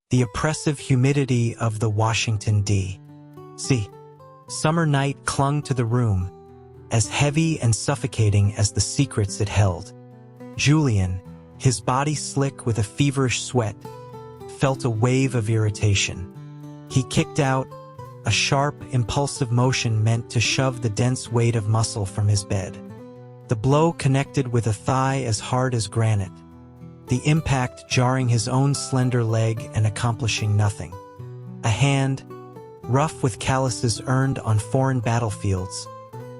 the oppressive humidity of the Washington, D.C. summer night clung to the room, as heavy and suffocating as the secrets it held. Julian, his body slick with a feverish sweat, felt a wave of irritation. He kicked out, a sharp, impulsive motion meant to shove the dense weight of muscle from his bed. The blow connected with a thigh as hard as granite, the impact jarring his own slender leg and accomplishing nothing. A hand, rough with calluses earned on foreign battlefields,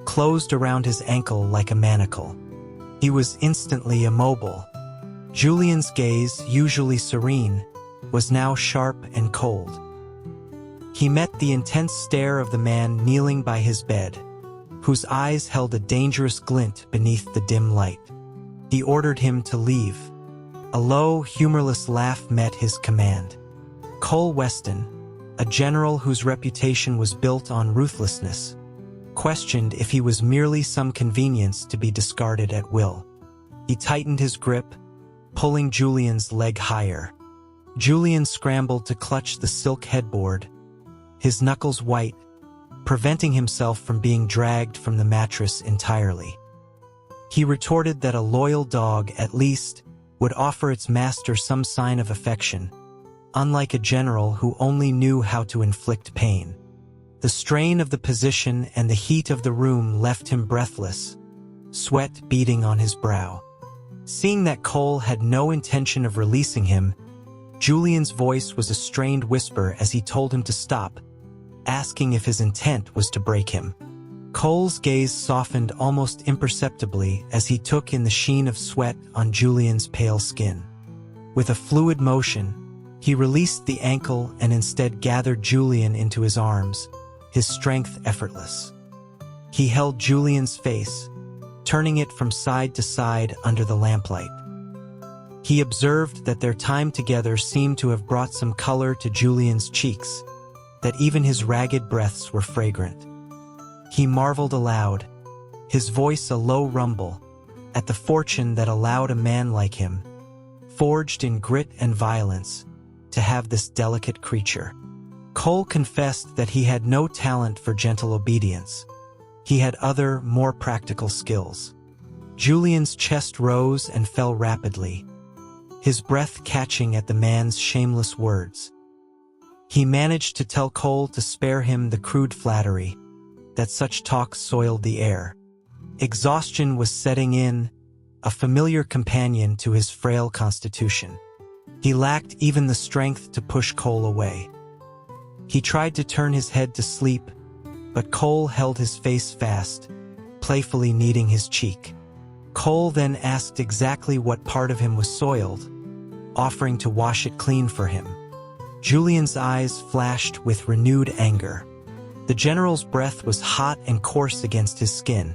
closed around his ankle like a manacle. He was instantly immobile. Julian's gaze, usually serene, was now sharp and cold. He met the intense stare of the man kneeling by his bed, whose eyes held a dangerous glint beneath the dim light. He ordered him to leave. A low, humorless laugh met his command. Cole Weston, a general whose reputation was built on ruthlessness, questioned if he was merely some convenience to be discarded at will. He tightened his grip, pulling Julian's leg higher. Julian scrambled to clutch the silk headboard, his knuckles white, preventing himself from being dragged from the mattress entirely. He retorted that a loyal dog, at least, would offer its master some sign of affection, unlike a general who only knew how to inflict pain. The strain of the position and the heat of the room left him breathless, sweat beading on his brow. Seeing that Cole had no intention of releasing him, Julian's voice was a strained whisper as he told him to stop, asking if his intent was to break him. Cole's gaze softened almost imperceptibly as he took in the sheen of sweat on Julian's pale skin. With a fluid motion, he released the ankle and instead gathered Julian into his arms, his strength effortless. He held Julian's face, turning it from side to side under the lamplight. He observed that their time together seemed to have brought some color to Julian's cheeks, that even his ragged breaths were fragrant. He marveled aloud, his voice a low rumble, at the fortune that allowed a man like him, forged in grit and violence, to have this delicate creature. Cole confessed that he had no talent for gentle obedience. He had other, more practical skills. Julian's chest rose and fell rapidly, his breath catching at the man's shameless words. He managed to tell Cole to spare him the crude flattery, that such talk soiled the air. Exhaustion was setting in, a familiar companion to his frail constitution. He lacked even the strength to push Cole away. He tried to turn his head to sleep, but Cole held his face fast, playfully kneading his cheek. Cole then asked exactly what part of him was soiled, offering to wash it clean for him. Julian's eyes flashed with renewed anger. The general's breath was hot and coarse against his skin,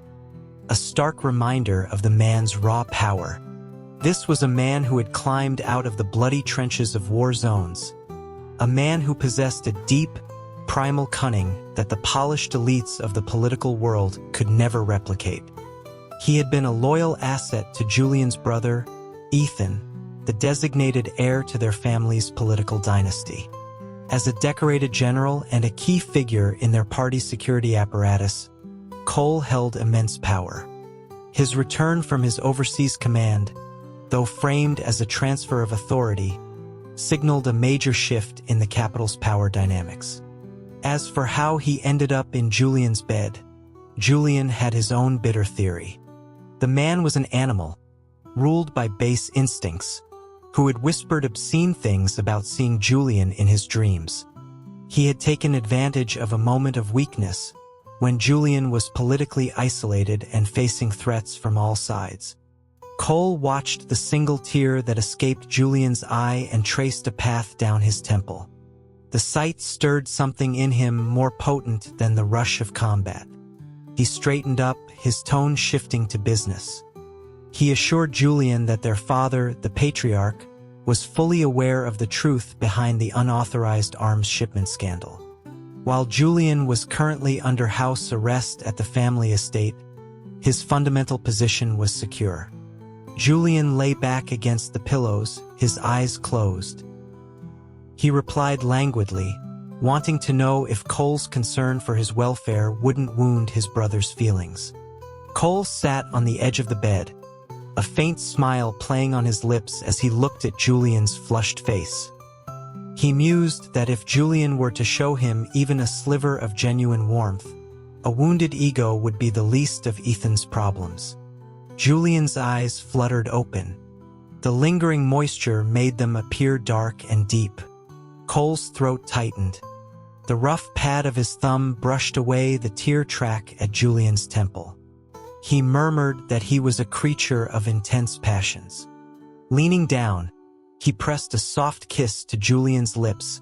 a stark reminder of the man's raw power. This was a man who had climbed out of the bloody trenches of war zones, a man who possessed a deep, primal cunning that the polished elites of the political world could never replicate. He had been a loyal asset to Julian's brother, Ethan, the designated heir to their family's political dynasty. As a decorated general and a key figure in their party's security apparatus, Cole held immense power. His return from his overseas command, though framed as a transfer of authority, signaled a major shift in the capital's power dynamics. As for how he ended up in Julian's bed, Julian had his own bitter theory. The man was an animal, ruled by base instincts, who had whispered obscene things about seeing Julian in his dreams. He had taken advantage of a moment of weakness when Julian was politically isolated and facing threats from all sides. Cole watched the single tear that escaped Julian's eye and traced a path down his temple. The sight stirred something in him more potent than the rush of combat. He straightened up, his tone shifting to business. He assured Julian that their father, the patriarch, was fully aware of the truth behind the unauthorized arms shipment scandal. While Julian was currently under house arrest at the family estate, his fundamental position was secure. Julian lay back against the pillows, his eyes closed. He replied languidly, wanting to know if Cole's concern for his welfare wouldn't wound his brother's feelings. Cole sat on the edge of the bed, a faint smile playing on his lips as he looked at Julian's flushed face. He mused that if Julian were to show him even a sliver of genuine warmth, a wounded ego would be the least of Ethan's problems. Julian's eyes fluttered open. The lingering moisture made them appear dark and deep. Cole's throat tightened. The rough pad of his thumb brushed away the tear track at Julian's temple. He murmured that he was a creature of intense passions. Leaning down, he pressed a soft kiss to Julian's lips,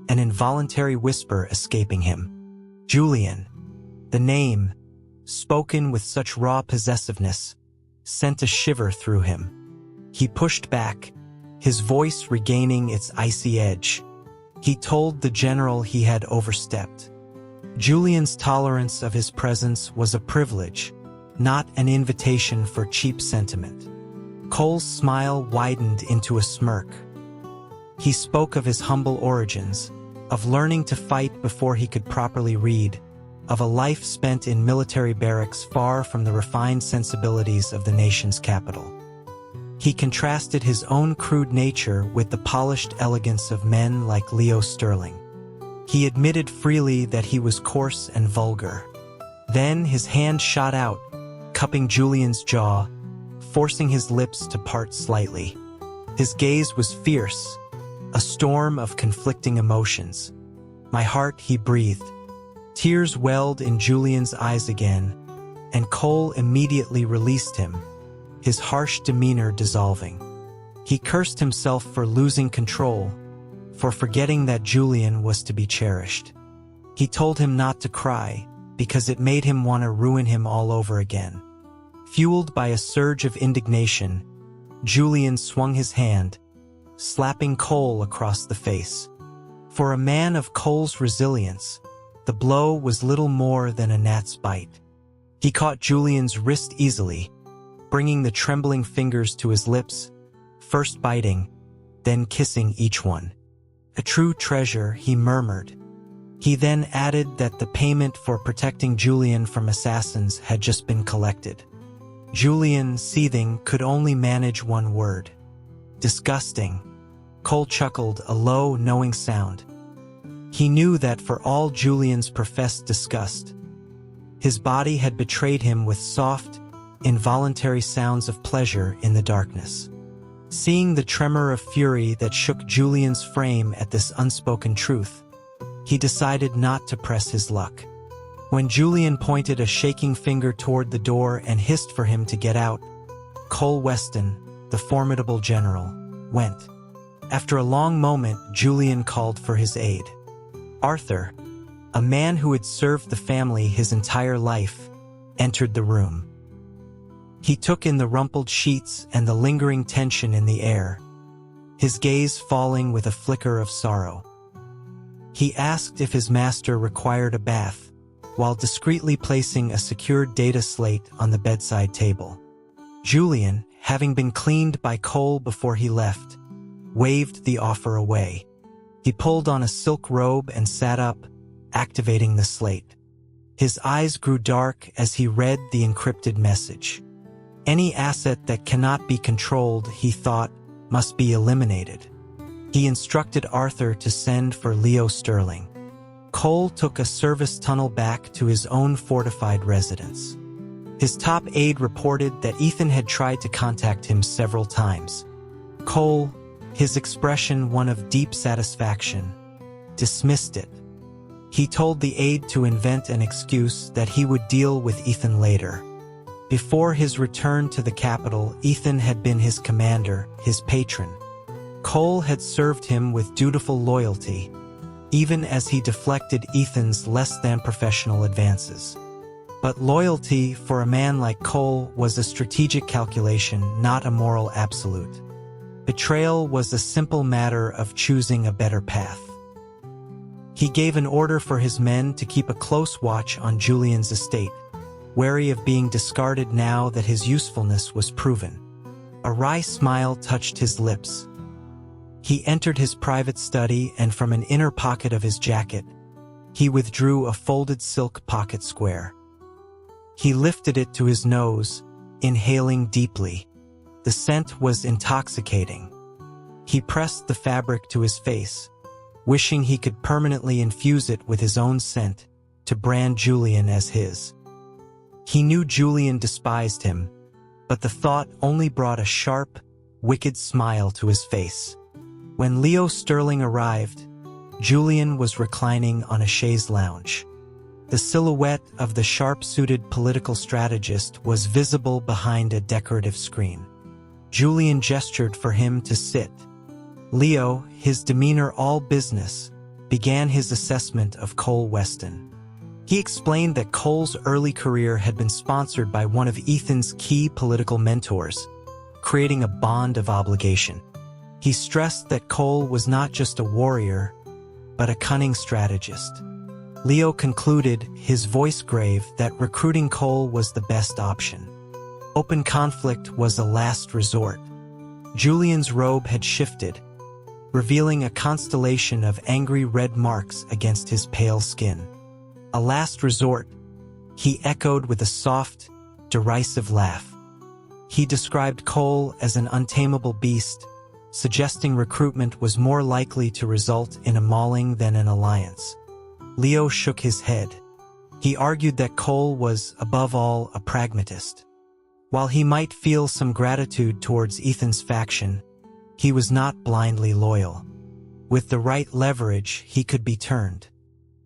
an involuntary whisper escaping him. Julian. The name, spoken with such raw possessiveness, sent a shiver through him. He pushed back, his voice regaining its icy edge. He told the general he had overstepped. Julian's tolerance of his presence was a privilege, not an invitation for cheap sentiment. Cole's smile widened into a smirk. He spoke of his humble origins, of learning to fight before he could properly read, of a life spent in military barracks far from the refined sensibilities of the nation's capital. He contrasted his own crude nature with the polished elegance of men like Leo Sterling. He admitted freely that he was coarse and vulgar. Then his hand shot out, cupping Julian's jaw, forcing his lips to part slightly. His gaze was fierce, a storm of conflicting emotions. "My heart," he breathed. Tears welled in Julian's eyes again, and Cole immediately released him, his harsh demeanor dissolving. He cursed himself for losing control, for forgetting that Julian was to be cherished. He told him not to cry, because it made him want to ruin him all over again. Fueled by a surge of indignation, Julian swung his hand, slapping Cole across the face. For a man of Cole's resilience, the blow was little more than a gnat's bite. He caught Julian's wrist easily, bringing the trembling fingers to his lips, first biting, then kissing each one. "A true treasure," he murmured. He then added that the payment for protecting Julian from assassins had just been collected. Julian, seething, could only manage one word. "Disgusting." Cole chuckled, a low, knowing sound. He knew that for all Julian's professed disgust, his body had betrayed him with soft, involuntary sounds of pleasure in the darkness. Seeing the tremor of fury that shook Julian's frame at this unspoken truth, he decided not to press his luck. When Julian pointed a shaking finger toward the door and hissed for him to get out, Cole Weston, the formidable general, went. After a long moment, Julian called for his aide. Arthur, a man who had served the family his entire life, entered the room. He took in the rumpled sheets and the lingering tension in the air, his gaze falling with a flicker of sorrow. He asked if his master required a bath, while discreetly placing a secured data slate on the bedside table. Julian, having been cleaned by Cole before he left, waved the offer away. He pulled on a silk robe and sat up, activating the slate. His eyes grew dark as he read the encrypted message. Any asset that cannot be controlled, he thought, must be eliminated. He instructed Arthur to send for Leo Sterling. Cole took a service tunnel back to his own fortified residence. His top aide reported that Ethan had tried to contact him several times. Cole, his expression one of deep satisfaction, dismissed it. He told the aide to invent an excuse that he would deal with Ethan later. Before his return to the capital, Ethan had been his commander, his patron. Cole had served him with dutiful loyalty, even as he deflected Ethan's less-than-professional advances. But loyalty for a man like Cole was a strategic calculation, not a moral absolute. Betrayal was a simple matter of choosing a better path. He gave an order for his men to keep a close watch on Julian's estate, wary of being discarded now that his usefulness was proven. A wry smile touched his lips. He entered his private study, and from an inner pocket of his jacket, he withdrew a folded silk pocket square. He lifted it to his nose, inhaling deeply. The scent was intoxicating. He pressed the fabric to his face, wishing he could permanently infuse it with his own scent to brand Julian as his. He knew Julian despised him, but the thought only brought a sharp, wicked smile to his face. When Leo Sterling arrived, Julian was reclining on a chaise lounge. The silhouette of the sharp-suited political strategist was visible behind a decorative screen. Julian gestured for him to sit. Leo, his demeanor all business, began his assessment of Cole Weston. He explained that Cole's early career had been sponsored by one of Ethan's key political mentors, creating a bond of obligation. He stressed that Cole was not just a warrior, but a cunning strategist. Leo concluded, his voice grave, that recruiting Cole was the best option. Open conflict was a last resort. Julian's robe had shifted, revealing a constellation of angry red marks against his pale skin. A last resort, he echoed with a soft, derisive laugh. He described Cole as an untamable beast, suggesting recruitment was more likely to result in a mauling than an alliance. Leo shook his head. He argued that Cole was, above all, a pragmatist. While he might feel some gratitude towards Ethan's faction, he was not blindly loyal. With the right leverage, he could be turned.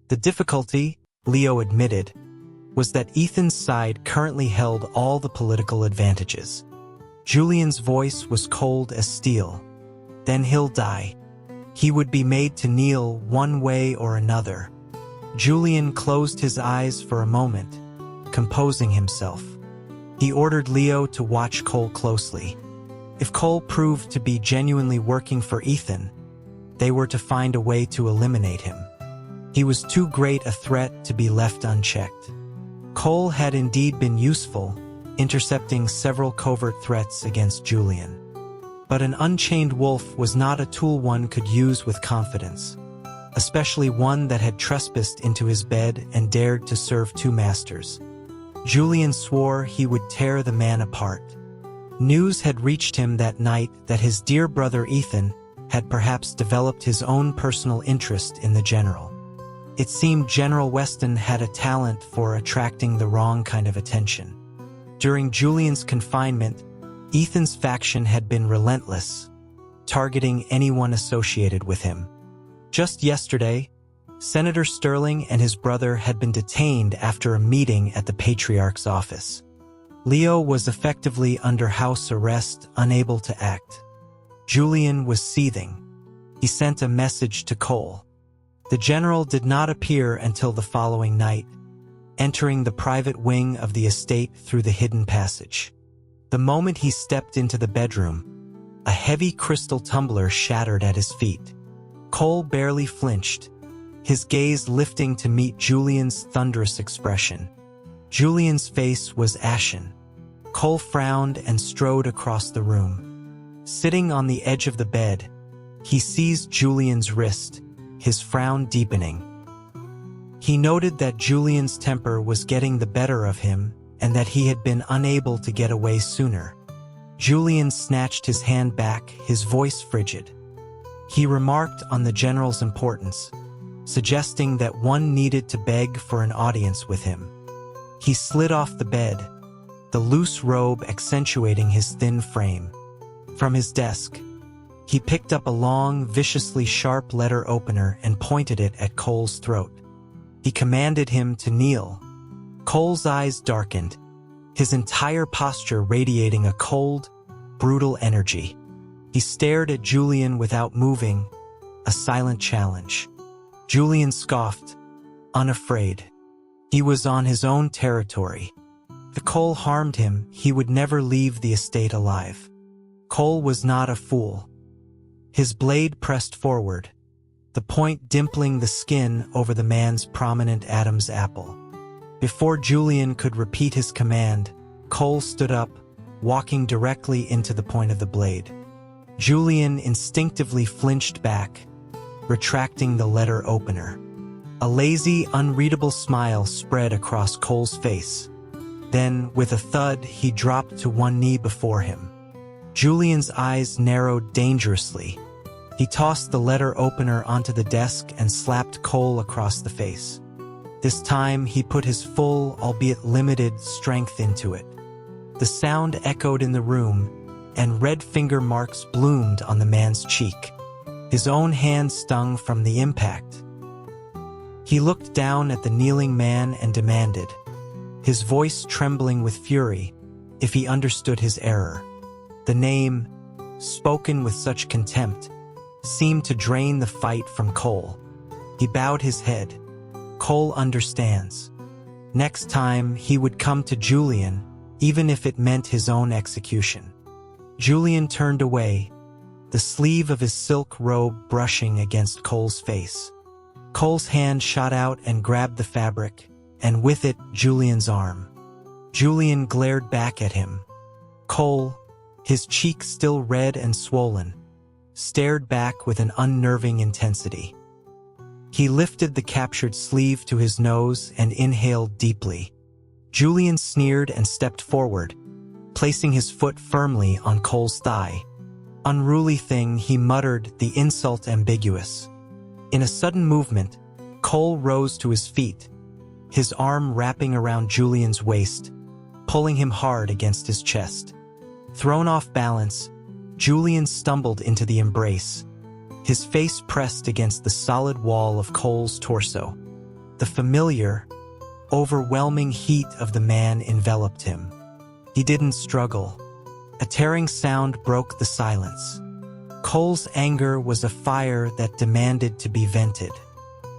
The difficulty, Leo admitted, was that Ethan's side currently held all the political advantages. Julian's voice was cold as steel. Then he'll die. He would be made to kneel one way or another. Julian closed his eyes for a moment, composing himself. He ordered Leo to watch Cole closely. If Cole proved to be genuinely working for Ethan, they were to find a way to eliminate him. He was too great a threat to be left unchecked. Cole had indeed been useful, intercepting several covert threats against Julian. But an unchained wolf was not a tool one could use with confidence, especially one that had trespassed into his bed and dared to serve two masters. Julian swore he would tear the man apart. News had reached him that night that his dear brother Ethan had perhaps developed his own personal interest in the general. It seemed General Weston had a talent for attracting the wrong kind of attention. During Julian's confinement, Ethan's faction had been relentless, targeting anyone associated with him. Just yesterday, Senator Sterling and his brother had been detained after a meeting at the Patriarch's office. Leo was effectively under house arrest, unable to act. Julian was seething. He sent a message to Cole. The general did not appear until the following night, entering the private wing of the estate through the hidden passage. The moment he stepped into the bedroom, a heavy crystal tumbler shattered at his feet. Cole barely flinched, his gaze lifting to meet Julian's thunderous expression. Julian's face was ashen. Cole frowned and strode across the room. Sitting on the edge of the bed, he seized Julian's wrist, his frown deepening. He noted that Julian's temper was getting the better of him and that he had been unable to get away sooner. Julian snatched his hand back, his voice frigid. He remarked on the general's importance, suggesting that one needed to beg for an audience with him. He slid off the bed, the loose robe accentuating his thin frame. From his desk, he picked up a long, viciously sharp letter opener and pointed it at Cole's throat. He commanded him to kneel. Cole's eyes darkened, his entire posture radiating a cold, brutal energy. He stared at Julian without moving, a silent challenge. Julian scoffed, unafraid. He was on his own territory. If Cole harmed him, he would never leave the estate alive. Cole was not a fool. His blade pressed forward, the point dimpling the skin over the man's prominent Adam's apple. Before Julian could repeat his command, Cole stood up, walking directly into the point of the blade. Julian instinctively flinched back, retracting the letter opener. A lazy, unreadable smile spread across Cole's face. Then, with a thud, he dropped to one knee before him. Julian's eyes narrowed dangerously. He tossed the letter opener onto the desk and slapped Cole across the face. This time, he put his full, albeit limited, strength into it. The sound echoed in the room, and red finger marks bloomed on the man's cheek. His own hand stung from the impact. He looked down at the kneeling man and demanded, his voice trembling with fury, if he understood his error. The name, spoken with such contempt, seemed to drain the fight from Cole. He bowed his head. Cole understands. Next time, he would come to Julian, even if it meant his own execution. Julian turned away, the sleeve of his silk robe brushing against Cole's face. Cole's hand shot out and grabbed the fabric, and with it, Julian's arm. Julian glared back at him. Cole, his cheeks still red and swollen, stared back with an unnerving intensity. He lifted the captured sleeve to his nose and inhaled deeply. Julian sneered and stepped forward, placing his foot firmly on Cole's thigh. Unruly thing, he muttered, the insult ambiguous. In a sudden movement, Cole rose to his feet, his arm wrapping around Julian's waist, pulling him hard against his chest. Thrown off balance, Julian stumbled into the embrace, his face pressed against the solid wall of Cole's torso. The familiar, overwhelming heat of the man enveloped him. He didn't struggle. A tearing sound broke the silence. Cole's anger was a fire that demanded to be vented.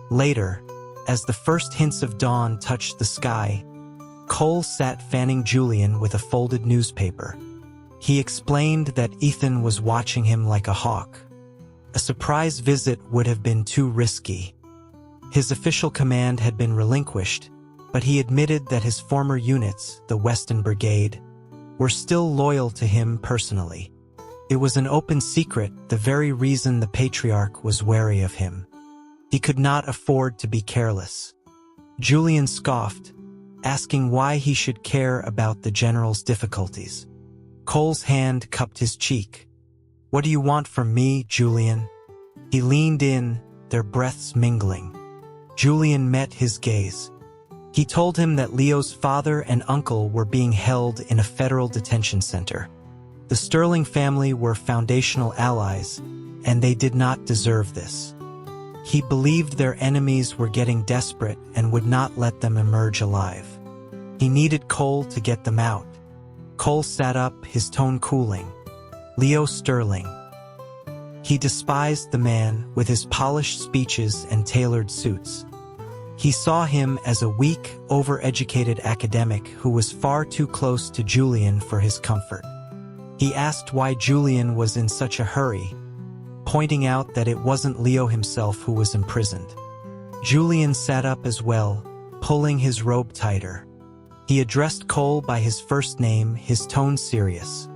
Later, as the first hints of dawn touched the sky, Cole sat fanning Julian with a folded newspaper. He explained that Ethan was watching him like a hawk. A surprise visit would have been too risky. His official command had been relinquished, but he admitted that his former units, the Weston Brigade, were still loyal to him personally. It was an open secret, the very reason the patriarch was wary of him. He could not afford to be careless. Julian scoffed, asking why he should care about the general's difficulties. Cole's hand cupped his cheek. "What do you want from me, Julian?" He leaned in, their breaths mingling. Julian met his gaze. He told him that Leo's father and uncle were being held in a federal detention center. The Sterling family were foundational allies, and they did not deserve this. He believed their enemies were getting desperate and would not let them emerge alive. He needed Cole to get them out. Cole sat up, his tone cooling. Leo Sterling. He despised the man with his polished speeches and tailored suits. He saw him as a weak, overeducated academic who was far too close to Julian for his comfort. He asked why Julian was in such a hurry, pointing out that it wasn't Leo himself who was imprisoned. Julian sat up as well, pulling his robe tighter. He addressed Cole by his first name, his tone serious.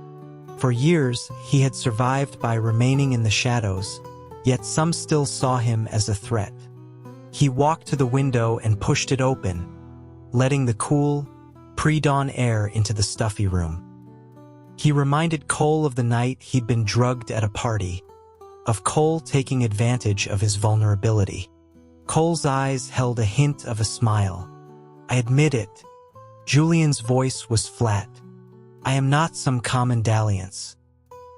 For years, he had survived by remaining in the shadows, yet some still saw him as a threat. He walked to the window and pushed it open, letting the cool, pre-dawn air into the stuffy room. He reminded Cole of the night he'd been drugged at a party, of Cole taking advantage of his vulnerability. Cole's eyes held a hint of a smile. "I admit it." Julian's voice was flat. "I am not some common dalliance.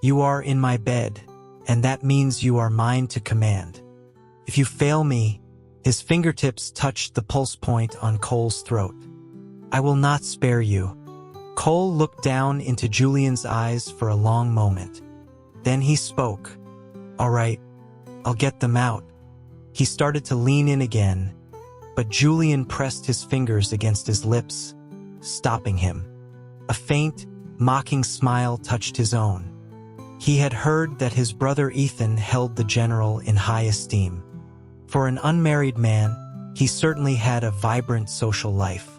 You are in my bed, and that means you are mine to command. If you fail me," his fingertips touched the pulse point on Cole's throat, "I will not spare you." Cole looked down into Julian's eyes for a long moment. Then he spoke. "All right, I'll get them out." He started to lean in again, but Julian pressed his fingers against his lips, stopping him. A faint, mocking smile touched his own. He had heard that his brother Ethan held the general in high esteem. For an unmarried man, he certainly had a vibrant social life.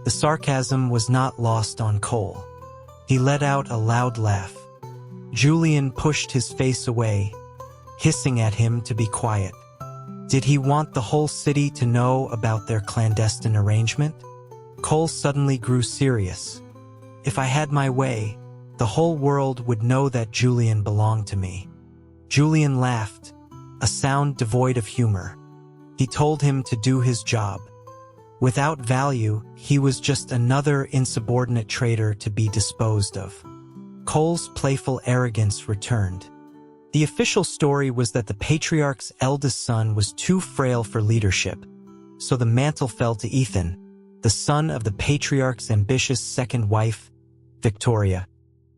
The sarcasm was not lost on Cole. He let out a loud laugh. Julian pushed his face away, hissing at him to be quiet. Did he want the whole city to know about their clandestine arrangement? Cole suddenly grew serious. If I had my way, the whole world would know that Julian belonged to me. Julian laughed, a sound devoid of humor. He told him to do his job. Without value, he was just another insubordinate traitor to be disposed of. Cole's playful arrogance returned. The official story was that the patriarch's eldest son was too frail for leadership, so the mantle fell to Ethan, the son of the patriarch's ambitious second wife, Victoria.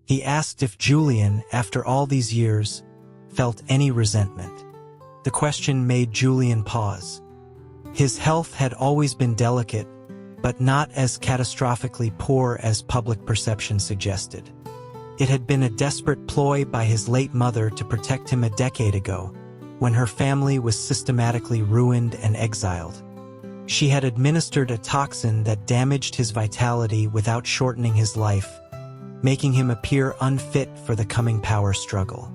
He asked if Julian, after all these years, felt any resentment. The question made Julian pause. His health had always been delicate, but not as catastrophically poor as public perception suggested. It had been a desperate ploy by his late mother to protect him a decade ago, when her family was systematically ruined and exiled. She had administered a toxin that damaged his vitality without shortening his life, making him appear unfit for the coming power struggle.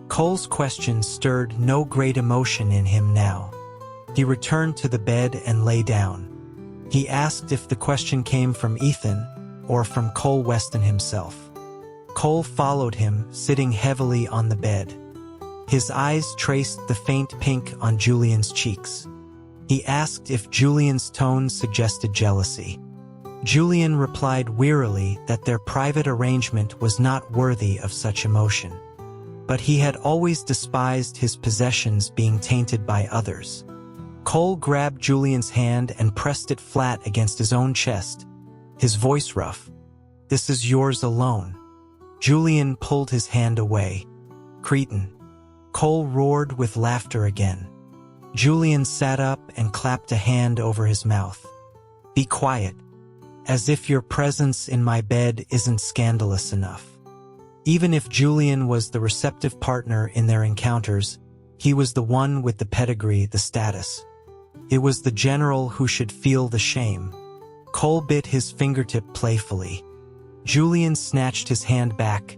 Cole's question stirred no great emotion in him now. He returned to the bed and lay down. He asked if the question came from Ethan or from Cole Weston himself. Cole followed him, sitting heavily on the bed. His eyes traced the faint pink on Julian's cheeks. He asked if Julian's tone suggested jealousy. Julian replied wearily that their private arrangement was not worthy of such emotion. But he had always despised his possessions being tainted by others. Cole grabbed Julian's hand and pressed it flat against his own chest, his voice rough. "This is yours alone." Julian pulled his hand away. "Cretin." Cole roared with laughter again. Julian sat up and clapped a hand over his mouth. "Be quiet. As if your presence in my bed isn't scandalous enough." Even if Julian was the receptive partner in their encounters, he was the one with the pedigree, the status. It was the general who should feel the shame. Cole bit his fingertip playfully. Julian snatched his hand back,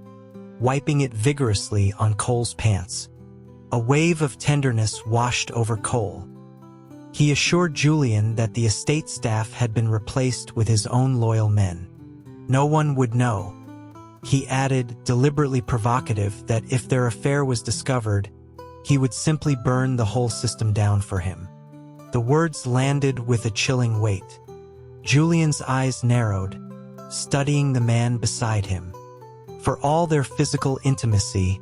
wiping it vigorously on Cole's pants. A wave of tenderness washed over Cole. He assured Julian that the estate staff had been replaced with his own loyal men. No one would know. He added, deliberately provocative, that if their affair was discovered, he would simply burn the whole system down for him. The words landed with a chilling weight. Julian's eyes narrowed, studying the man beside him. For all their physical intimacy,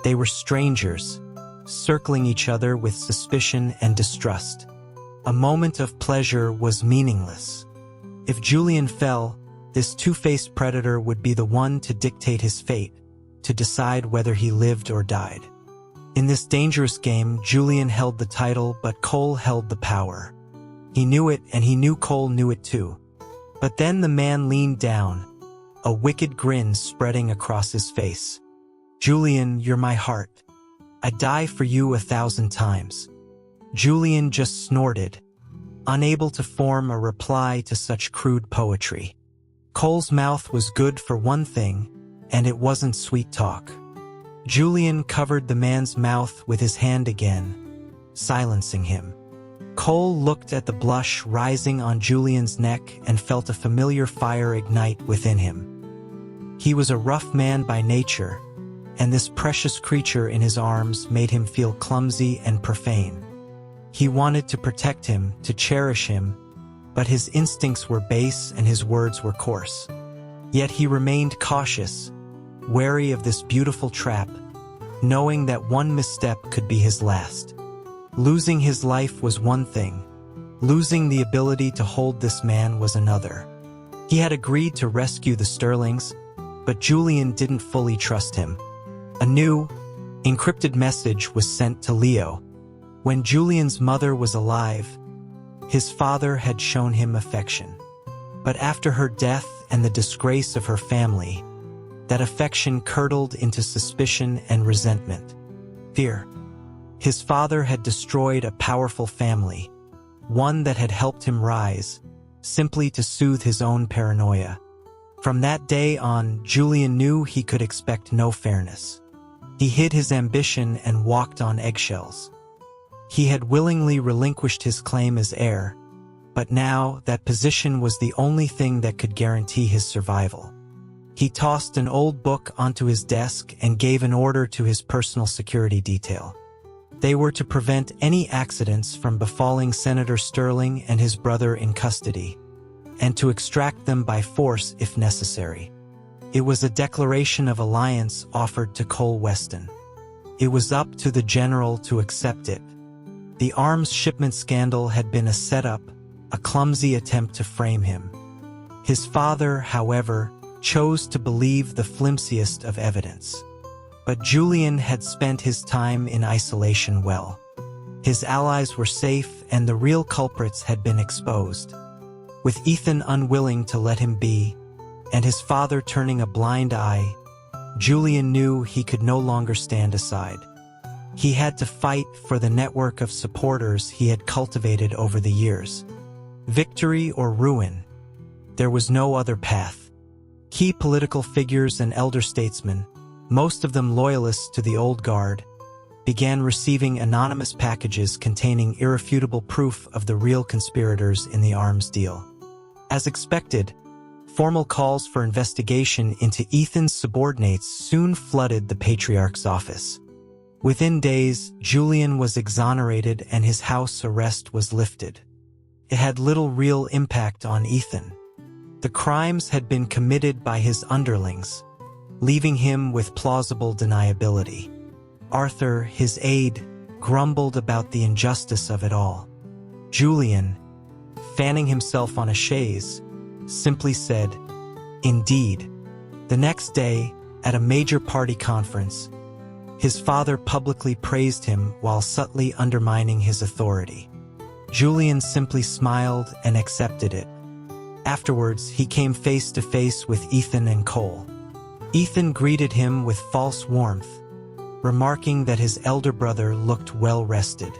they were strangers, circling each other with suspicion and distrust. A moment of pleasure was meaningless. If Julian fell, this two-faced predator would be the one to dictate his fate, to decide whether he lived or died. In this dangerous game, Julian held the title, but Cole held the power. He knew it, and he knew Cole knew it too. But then the man leaned down, a wicked grin spreading across his face. "Julian, you're my heart. I'd die for you 1,000 times." Julian just snorted, unable to form a reply to such crude poetry. Cole's mouth was good for one thing, and it wasn't sweet talk. Julian covered the man's mouth with his hand again, silencing him. Cole looked at the blush rising on Julian's neck and felt a familiar fire ignite within him. He was a rough man by nature, and this precious creature in his arms made him feel clumsy and profane. He wanted to protect him, to cherish him, but his instincts were base and his words were coarse. Yet he remained cautious, wary of this beautiful trap, knowing that one misstep could be his last. Losing his life was one thing. Losing the ability to hold this man was another. He had agreed to rescue the Sterlings, but Julian didn't fully trust him. A new, encrypted message was sent to Leo. When Julian's mother was alive, his father had shown him affection. But after her death and the disgrace of her family, that affection curdled into suspicion and resentment. Fear. His father had destroyed a powerful family, one that had helped him rise, simply to soothe his own paranoia. From that day on, Julian knew he could expect no fairness. He hid his ambition and walked on eggshells. He had willingly relinquished his claim as heir, but now that position was the only thing that could guarantee his survival. He tossed an old book onto his desk and gave an order to his personal security detail. They were to prevent any accidents from befalling Senator Sterling and his brother in custody, and to extract them by force if necessary. It was a declaration of alliance offered to Cole Weston. It was up to the general to accept it. The arms shipment scandal had been a setup, a clumsy attempt to frame him. His father, however, chose to believe the flimsiest of evidence. But Julian had spent his time in isolation well. His allies were safe and the real culprits had been exposed. With Ethan unwilling to let him be, and his father turning a blind eye, Julian knew he could no longer stand aside. He had to fight for the network of supporters he had cultivated over the years. Victory or ruin. There was no other path. Key political figures and elder statesmen, most of them loyalists to the old guard, began receiving anonymous packages containing irrefutable proof of the real conspirators in the arms deal. As expected, formal calls for investigation into Ethan's subordinates soon flooded the Patriarch's office. Within days, Julian was exonerated and his house arrest was lifted. It had little real impact on Ethan. The crimes had been committed by his underlings, leaving him with plausible deniability. Arthur, his aide, grumbled about the injustice of it all. Julian, fanning himself on a chaise, simply said, "Indeed." The next day, at a major party conference, his father publicly praised him while subtly undermining his authority. Julian simply smiled and accepted it. Afterwards, he came face to face with Ethan and Cole. Ethan greeted him with false warmth, remarking that his elder brother looked well-rested.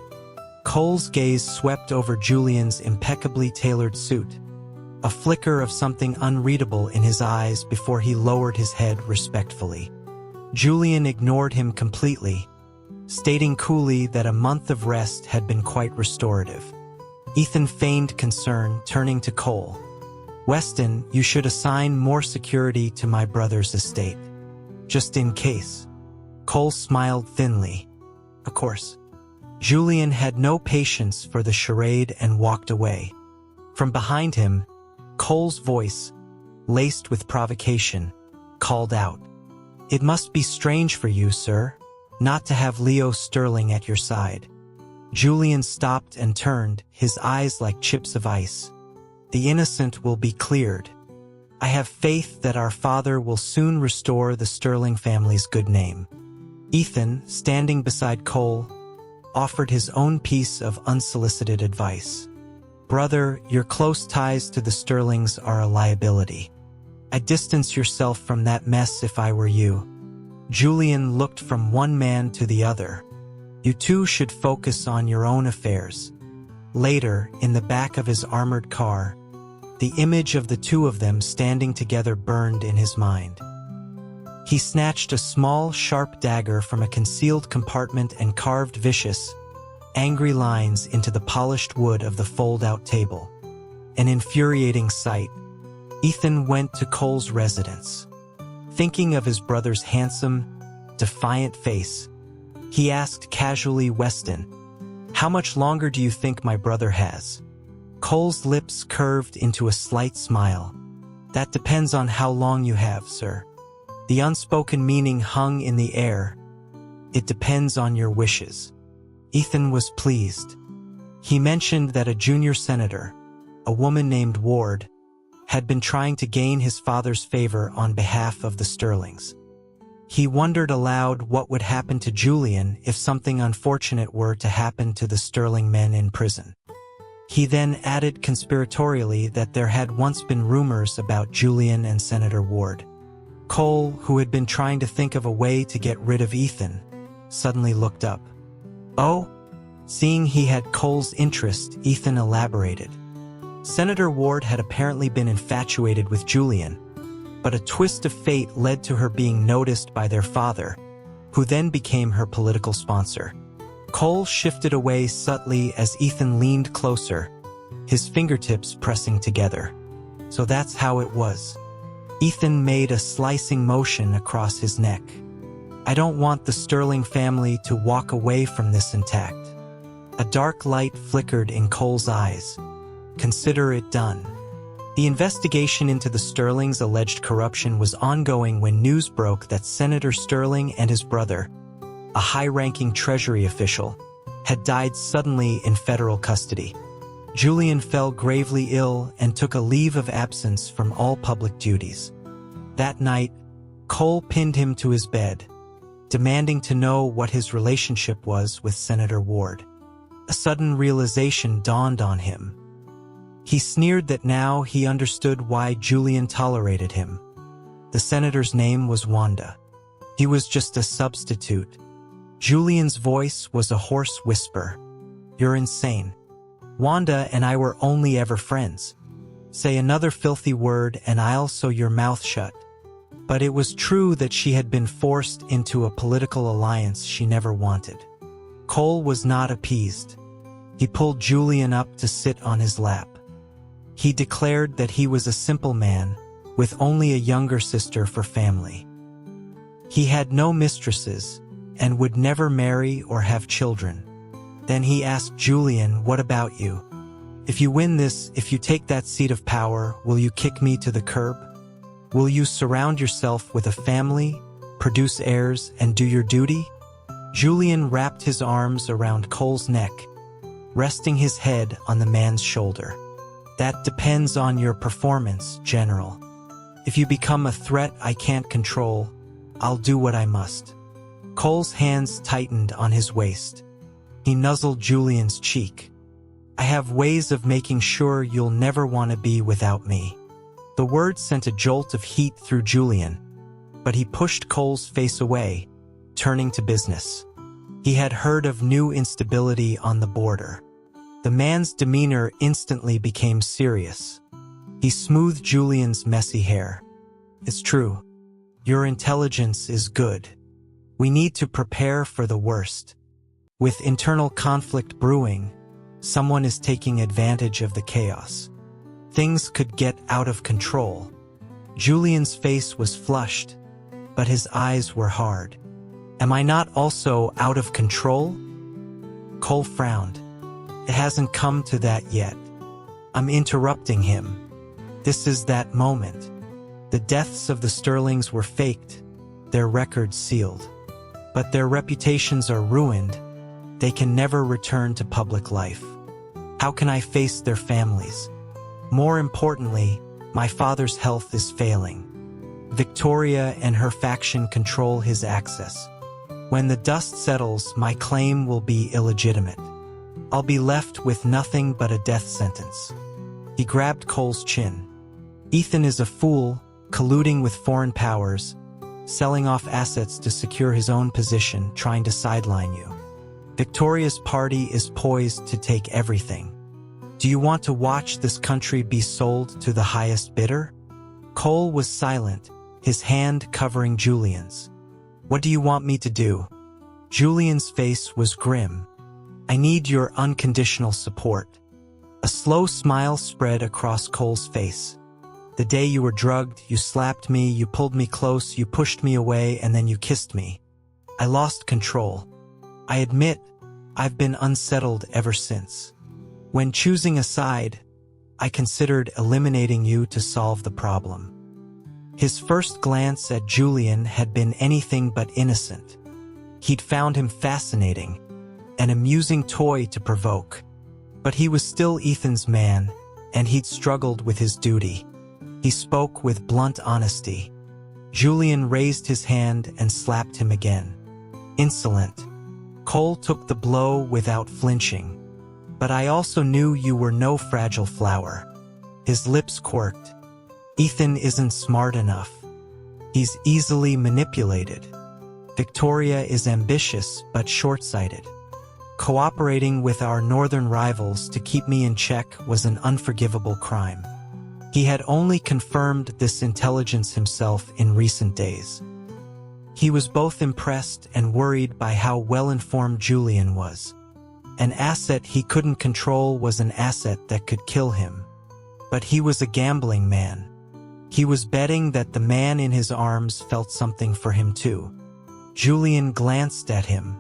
Cole's gaze swept over Julian's impeccably tailored suit, a flicker of something unreadable in his eyes before he lowered his head respectfully. Julian ignored him completely, stating coolly that a month of rest had been quite restorative. Ethan feigned concern, turning to Cole. "Weston, you should assign more security to my brother's estate. Just in case." Cole smiled thinly. "Of course." Julian had no patience for the charade and walked away. From behind him, Cole's voice, laced with provocation, called out, "It must be strange for you, sir, not to have Leo Sterling at your side." Julian stopped and turned, his eyes like chips of ice. "The innocent will be cleared. I have faith that our father will soon restore the Sterling family's good name." Ethan, standing beside Cole, offered his own piece of unsolicited advice. "Brother, your close ties to the Sterlings are a liability. I'd distance yourself from that mess if I were you." Julian looked from one man to the other. "You two should focus on your own affairs." Later, in the back of his armored car, the image of the two of them standing together burned in his mind. He snatched a small, sharp dagger from a concealed compartment and carved vicious, angry lines into the polished wood of the fold-out table. An infuriating sight. Ethan went to Cole's residence. Thinking of his brother's handsome, defiant face, he asked casually, "Weston, how much longer do you think my brother has?" Cole's lips curved into a slight smile. "That depends on how long you have, sir." The unspoken meaning hung in the air. "It depends on your wishes." Ethan was pleased. He mentioned that a junior senator, a woman named Ward, had been trying to gain his father's favor on behalf of the Sterlings. He wondered aloud what would happen to Julian if something unfortunate were to happen to the Sterling men in prison. He then added conspiratorially that there had once been rumors about Julian and Senator Ward. Cole, who had been trying to think of a way to get rid of Ethan, suddenly looked up. "Oh?" Seeing he had Cole's interest, Ethan elaborated. Senator Ward had apparently been infatuated with Julian, But a twist of fate led to her being noticed by their father, who then became her political sponsor. Cole shifted away subtly as Ethan leaned closer, his fingertips pressing together. So that's how it was. Ethan made a slicing motion across his neck. I don't want the Sterling family to walk away from this intact. A dark light flickered in Cole's eyes. Consider it done. The investigation into the Sterlings' alleged corruption was ongoing when news broke that Senator Sterling and his brother, a high-ranking Treasury official, had died suddenly in federal custody. Julian fell gravely ill and took a leave of absence from all public duties. That night, Cole pinned him to his bed, demanding to know what his relationship was with Senator Ward. A sudden realization dawned on him. He sneered that now he understood why Julian tolerated him. The senator's name was Wanda. He was just a substitute. Julian's voice was a hoarse whisper. You're insane. Wanda and I were only ever friends. Say another filthy word and I'll sew your mouth shut. But it was true that she had been forced into a political alliance she never wanted. Cole was not appeased. He pulled Julian up to sit on his lap. He declared that he was a simple man, with only a younger sister for family. He had no mistresses, and would never marry or have children. Then he asked Julian, what about you? If you win this, if you take that seat of power, will you kick me to the curb? Will you surround yourself with a family, produce heirs, and do your duty? Julian wrapped his arms around Cole's neck, resting his head on the man's shoulder. That depends on your performance, General. If you become a threat I can't control, I'll do what I must. Cole's hands tightened on his waist. He nuzzled Julian's cheek. I have ways of making sure you'll never want to be without me. The words sent a jolt of heat through Julian, but he pushed Cole's face away, turning to business. He had heard of new instability on the border. The man's demeanor instantly became serious. He smoothed Julian's messy hair. It's true. Your intelligence is good. We need to prepare for the worst. With internal conflict brewing, someone is taking advantage of the chaos. Things could get out of control. Julian's face was flushed, but his eyes were hard. Am I not also out of control? Cole frowned. It hasn't come to that yet. I'm interrupting him. This is that moment. The deaths of the Sterlings were faked, their records sealed. But their reputations are ruined. They can never return to public life. How can I face their families? More importantly, my father's health is failing. Victoria and her faction control his access. When the dust settles, my claim will be illegitimate. I'll be left with nothing but a death sentence. He grabbed Cole's chin. Ethan is a fool, colluding with foreign powers, selling off assets to secure his own position, trying to sideline you. Victoria's party is poised to take everything. Do you want to watch this country be sold to the highest bidder? Cole was silent, his hand covering Julian's. What do you want me to do? Julian's face was grim. I need your unconditional support. A slow smile spread across Cole's face. The day you were drugged, you slapped me, you pulled me close, you pushed me away, and then you kissed me. I lost control. I admit, I've been unsettled ever since. When choosing a side, I considered eliminating you to solve the problem. His first glance at Julian had been anything but innocent. He'd found him fascinating, an amusing toy to provoke. But he was still Ethan's man, and he'd struggled with his duty. He spoke with blunt honesty. Julian raised his hand and slapped him again. Insolent. Cole took the blow without flinching. But I also knew you were no fragile flower. His lips quirked. Ethan isn't smart enough. He's easily manipulated. Victoria is ambitious but short-sighted. Cooperating with our northern rivals to keep me in check was an unforgivable crime. He had only confirmed this intelligence himself in recent days. He was both impressed and worried by how well-informed Julian was. An asset he couldn't control was an asset that could kill him. But he was a gambling man. He was betting that the man in his arms felt something for him too. Julian glanced at him.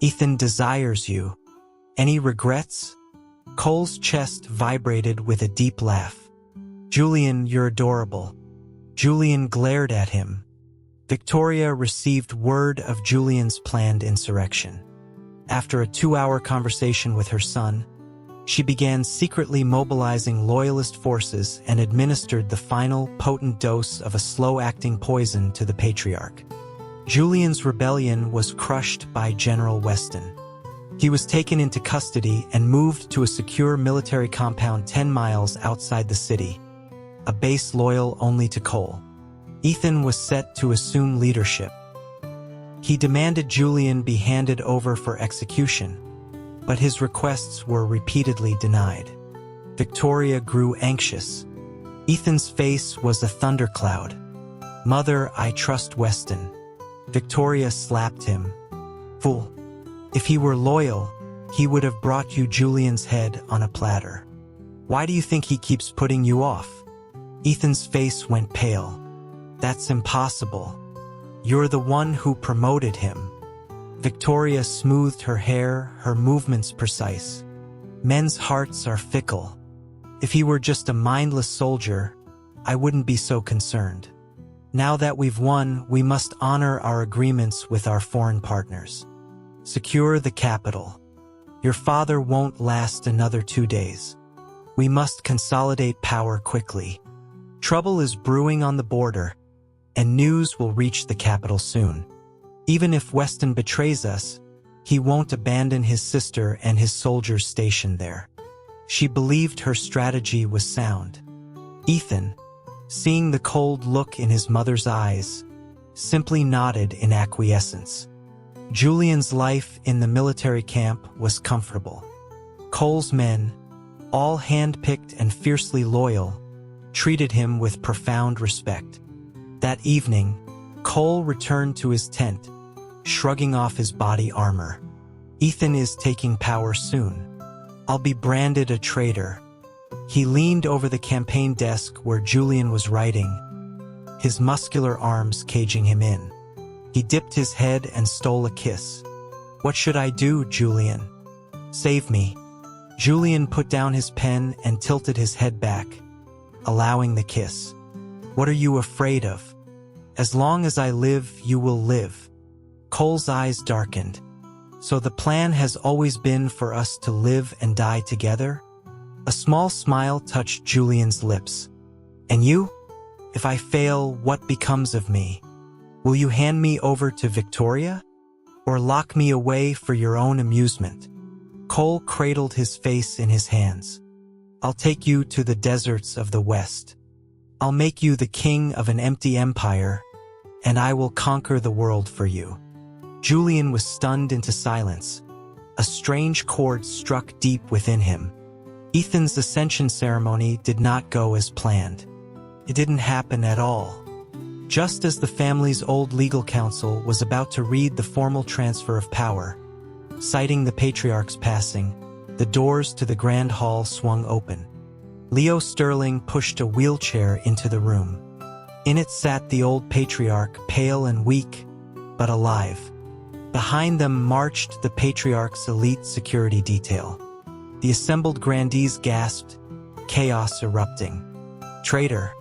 "Ethan desires you. Any regrets?" Cole's chest vibrated with a deep laugh. "Julian, you're adorable." Julian glared at him. Victoria received word of Julian's planned insurrection. After a 2-hour conversation with her son, she began secretly mobilizing loyalist forces and administered the final, potent dose of a slow-acting poison to the patriarch. Julian's rebellion was crushed by General Weston. He was taken into custody and moved to a secure military compound 10 miles outside the city, a base loyal only to Cole. Ethan was set to assume leadership. He demanded Julian be handed over for execution, but his requests were repeatedly denied. Victoria grew anxious. Ethan's face was a thundercloud. "Mother, I trust Weston." Victoria slapped him. "Fool. If he were loyal, he would have brought you Julian's head on a platter. Why do you think he keeps putting you off?" Ethan's face went pale. "That's impossible. You're the one who promoted him." Victoria smoothed her hair, her movements precise. "Men's hearts are fickle. If he were just a mindless soldier, I wouldn't be so concerned. Now that we've won, we must honor our agreements with our foreign partners. Secure the capital. Your father won't last another 2 days. We must consolidate power quickly. Trouble is brewing on the border, and news will reach the capital soon. Even if Weston betrays us, he won't abandon his sister and his soldiers stationed there." She believed her strategy was sound. Ethan, seeing the cold look in his mother's eyes, simply nodded in acquiescence. Julian's life in the military camp was comfortable. Cole's men, all hand-picked and fiercely loyal, treated him with profound respect. That evening, Cole returned to his tent, shrugging off his body armor. "Ethan is taking power soon. I'll be branded a traitor." He leaned over the campaign desk where Julian was writing, his muscular arms caging him in. He dipped his head and stole a kiss. "What should I do, Julian? Save me." Julian put down his pen and tilted his head back, allowing the kiss. "What are you afraid of? As long as I live, you will live." Cole's eyes darkened. "So the plan has always been for us to live and die together?" A small smile touched Julian's lips. "And you? If I fail, what becomes of me? Will you hand me over to Victoria? Or lock me away for your own amusement?" Cole cradled his face in his hands. "I'll take you to the deserts of the West. I'll make you the king of an empty empire, and I will conquer the world for you." Julian was stunned into silence. A strange chord struck deep within him. Ethan's ascension ceremony did not go as planned. It didn't happen at all. Just as the family's old legal counsel was about to read the formal transfer of power, citing the patriarch's passing, the doors to the grand hall swung open. Leo Sterling pushed a wheelchair into the room. In it sat the old patriarch, pale and weak, but alive. Behind them marched the patriarch's elite security detail. The assembled grandees gasped, chaos erupting. "Traitor!"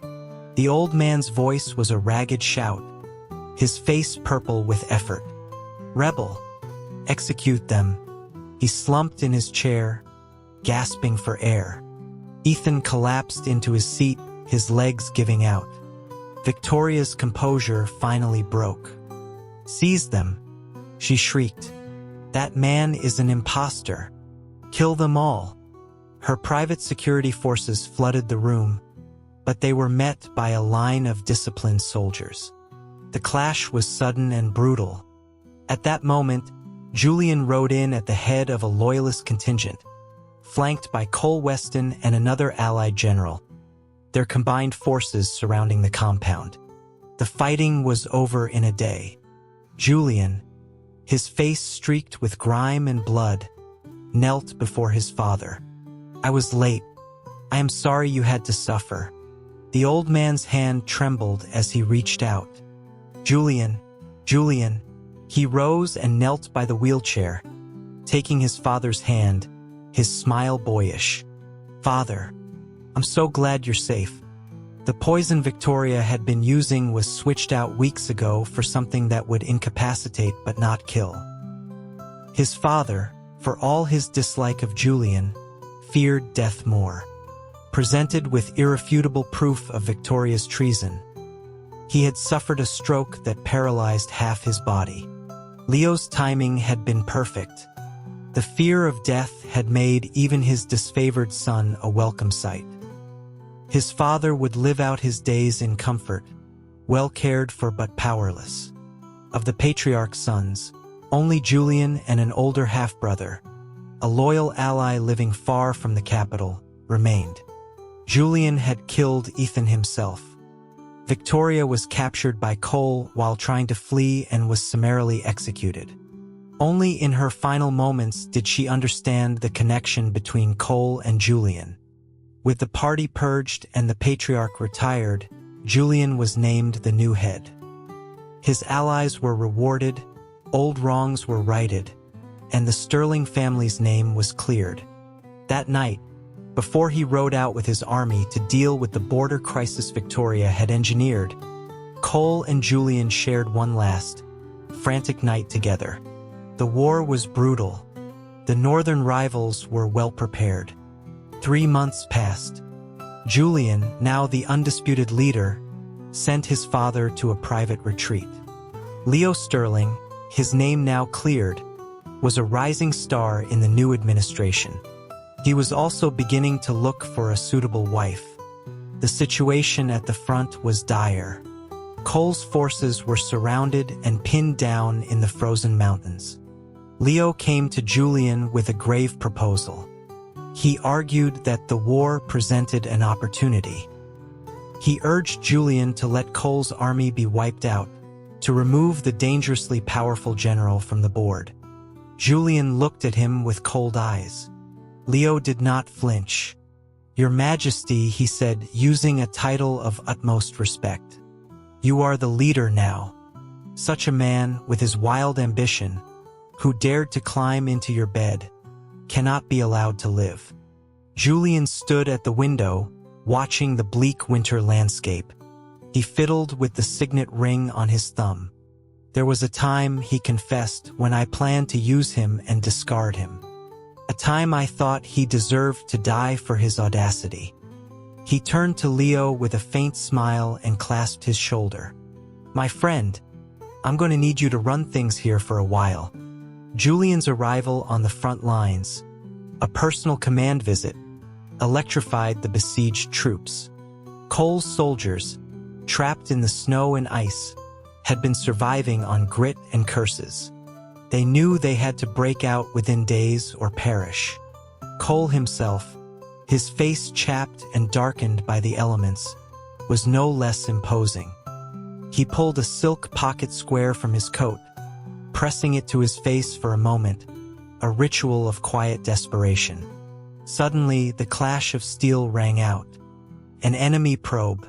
The old man's voice was a ragged shout, his face purple with effort. "Rebel! Execute them!" He slumped in his chair, gasping for air. Ethan collapsed into his seat, his legs giving out. Victoria's composure finally broke. "Seize them!" she shrieked. "That man is an imposter. Kill them all." Her private security forces flooded the room, but they were met by a line of disciplined soldiers. The clash was sudden and brutal. At that moment, Julian rode in at the head of a loyalist contingent, flanked by Cole Weston and another allied general. their combined forces surrounding the compound. The fighting was over in a day. Julian, his face streaked with grime and blood, knelt before his father. "I was late. I am sorry you had to suffer." The old man's hand trembled as he reached out. Julian. He rose and knelt by the wheelchair, taking his father's hand, his smile boyish. "Father, I'm so glad you're safe. The poison Victoria had been using was switched out weeks ago for something that would incapacitate but not kill." His father, for all his dislike of Julian, feared death more. Presented with irrefutable proof of Victoria's treason, he had suffered a stroke that paralyzed half his body. Leo's timing had been perfect. The fear of death had made even his disfavored son a welcome sight. His father would live out his days in comfort, well cared for but powerless. Of the patriarch's sons, only Julian and an older half-brother, a loyal ally living far from the capital, remained. Julian had killed Ethan himself. Victoria was captured by Cole while trying to flee and was summarily executed. Only in her final moments did she understand the connection between Cole and Julian. With the party purged and the patriarch retired, Julian was named the new head. His allies were rewarded, old wrongs were righted, and the Sterling family's name was cleared. That night, before he rode out with his army to deal with the border crisis Victoria had engineered, Cole and Julian shared one last, frantic night together. The war was brutal. The northern rivals were well prepared. 3 months passed. Julian, now the undisputed leader, sent his father to a private retreat. Leo Sterling, his name now cleared, was a rising star in the new administration. He was also beginning to look for a suitable wife. The situation at the front was dire. Cole's forces were surrounded and pinned down in the frozen mountains. Leo came to Julian with a grave proposal. He argued that the war presented an opportunity. He urged Julian to let Cole's army be wiped out, to remove the dangerously powerful general from the board. Julian looked at him with cold eyes. Leo did not flinch. "Your Majesty," he said, using a title of utmost respect. "You are the leader now. Such a man, with his wild ambition, who dared to climb into your bed, cannot be allowed to live." Julian stood at the window, watching the bleak winter landscape. He fiddled with the signet ring on his thumb. "There was a time," he confessed, "when I planned to use him and discard him. A time I thought he deserved to die for his audacity." He turned to Leo with a faint smile and clasped his shoulder. "My friend, I'm going to need you to run things here for a while." Julian's arrival on the front lines, a personal command visit, electrified the besieged troops. Cole's soldiers, trapped in the snow and ice, had been surviving on grit and curses. They knew they had to break out within days or perish. Cole himself, his face chapped and darkened by the elements, was no less imposing. He pulled a silk pocket square from his coat, pressing it to his face for a moment, a ritual of quiet desperation. Suddenly, the clash of steel rang out. An enemy probe.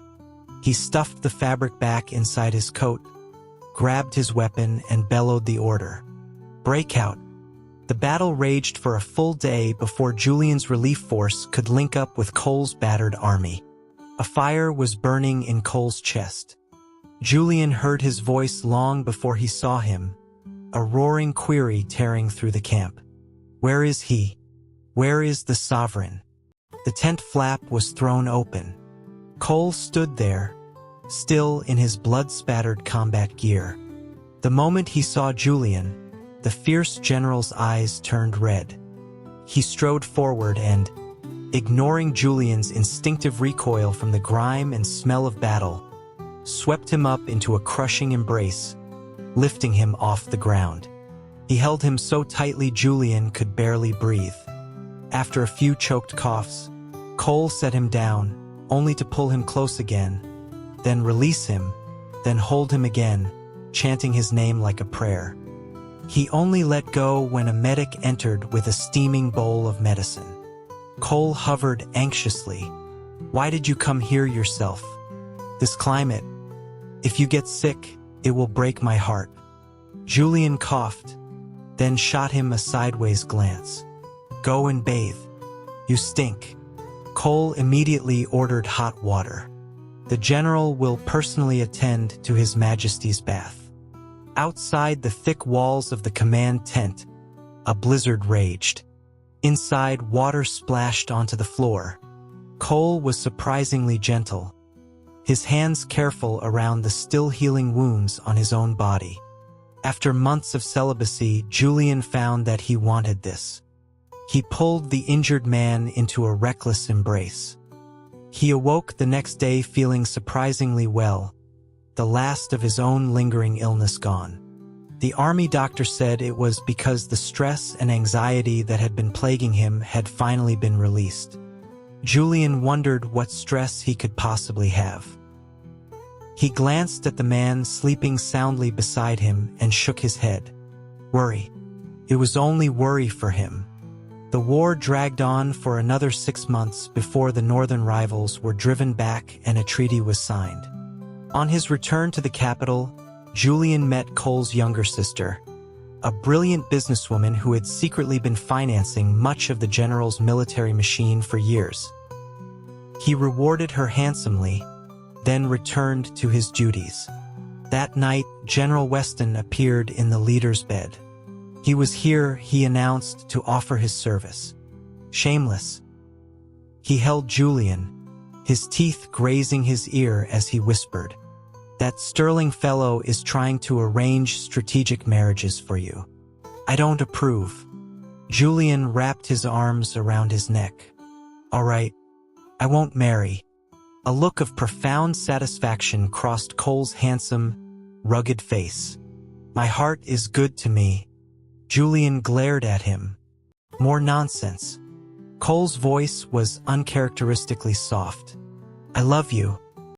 He stuffed the fabric back inside his coat, grabbed his weapon, and bellowed the order. "Breakout." The battle raged for a full day before Julian's relief force could link up with Cole's battered army. A fire was burning in Cole's chest. Julian heard his voice long before he saw him, a roaring query tearing through the camp. "Where is he? Where is the sovereign?" The tent flap was thrown open. Cole stood there, still in his blood-spattered combat gear. The moment he saw Julian, the fierce general's eyes turned red. He strode forward and, ignoring Julian's instinctive recoil from the grime and smell of battle, swept him up into a crushing embrace, lifting him off the ground. He held him so tightly Julian could barely breathe. After a few choked coughs, Cole set him down, only to pull him close again, then release him, then hold him again, chanting his name like a prayer. He only let go when a medic entered with a steaming bowl of medicine. Cole hovered anxiously. "Why did you come here yourself? This climate. If you get sick, it will break my heart." Julian coughed, then shot him a sideways glance. "Go and bathe. You stink." Cole immediately ordered hot water. "The general will personally attend to His Majesty's bath." Outside the thick walls of the command tent, a blizzard raged. Inside, water splashed onto the floor. Cole was surprisingly gentle, his hands careful around the still-healing wounds on his own body. After months of celibacy, Julian found that he wanted this. He pulled the injured man into a reckless embrace. He awoke the next day feeling surprisingly well, the last of his own lingering illness gone. The army doctor said it was because the stress and anxiety that had been plaguing him had finally been released. Julian wondered what stress he could possibly have. He glanced at the man sleeping soundly beside him and shook his head. Worry. It was only worry for him. The war dragged on for another 6 months before the northern rivals were driven back and a treaty was signed. On his return to the capital, Julian met Cole's younger sister, a brilliant businesswoman who had secretly been financing much of the general's military machine for years. He rewarded her handsomely, then returned to his duties. That night, General Weston appeared in the leader's bed. He was here, he announced, to offer his service. Shameless. He held Julian, his teeth grazing his ear as he whispered, "That sterling fellow is trying to arrange strategic marriages for you. I don't approve." Julian wrapped his arms around his neck. "All right, I won't marry." A look of profound satisfaction crossed Cole's handsome, rugged face. "My heart is good to me." Julian glared at him. "More nonsense." Cole's voice was uncharacteristically soft. "I love you.